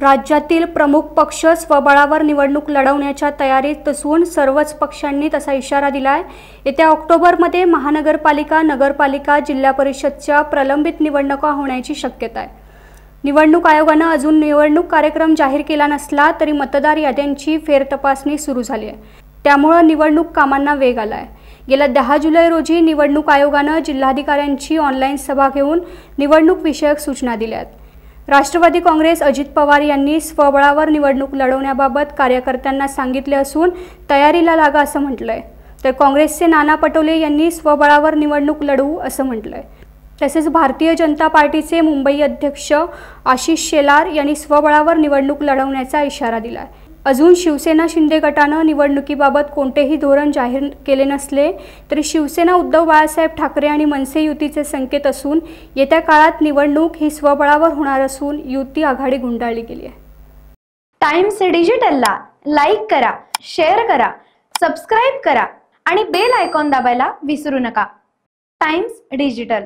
राज्यातील प्रमुख पक्ष स्वबळावर निवडणूक लढवण्याच्या तयारीत असून सर्वच पक्षांनी तसा इशारा दिलाय। येत्या ऑक्टोबरमध्ये महानगरपालिका, नगरपालिका, जिल्हा परिषदच्या प्रलंबित निवडणुका होण्याची शक्यता आहे। निवडणूक आयोगाने अजून निवडणूक कार्यक्रम जाहीर केला नसला तरी मतदार याद्यांची फेरतपासणी सुरू झाली आहे। त्यामुळे निवडणूक कामांना वेग आलाय। गेल्या 10 जुलै रोजी निवडणूक आयोगाने जिल्हाधिकाऱ्यांची ऑनलाईन सभा घेऊन निवडणूक विषयक सूचना दिल्या आहेत। राष्ट्रवादी काँग्रेस अजित पवार यांनी स्वबळावर निवडणूक लढवण्याबाबत कार्यकर्त्यांना सांगितले असून तयारीला लागा असं म्हटलंय। तर काँग्रेसचे नाना पटोले यांनी स्वबळावर निवडणूक लढवू असं म्हटलंय। तसेच भारतीय जनता पार्टीचे मुंबई अध्यक्ष आशिष शेलार यांनी स्वबळावर निवडणूक लढवण्याचा इशारा दिलाय। अजून शिवसेना शिंदे गटाने निवडणुकीबाबत कोणतेही धोरण जाहीर केले नसले तरी शिवसेना उद्धव बाळासाहेब ठाकरे आणि मनसे युतीचे संकेत असून येत्या काळात निवडणूक ही स्वबळावर होणार असून युती आघाडी गुंडाळली गेली आहे। टाइम्स डिजिटलला लाईक करा, शेअर करा, सबस्क्राइब करा आणि बेल आयकॉन दाबायला विसरू नका। Times digital.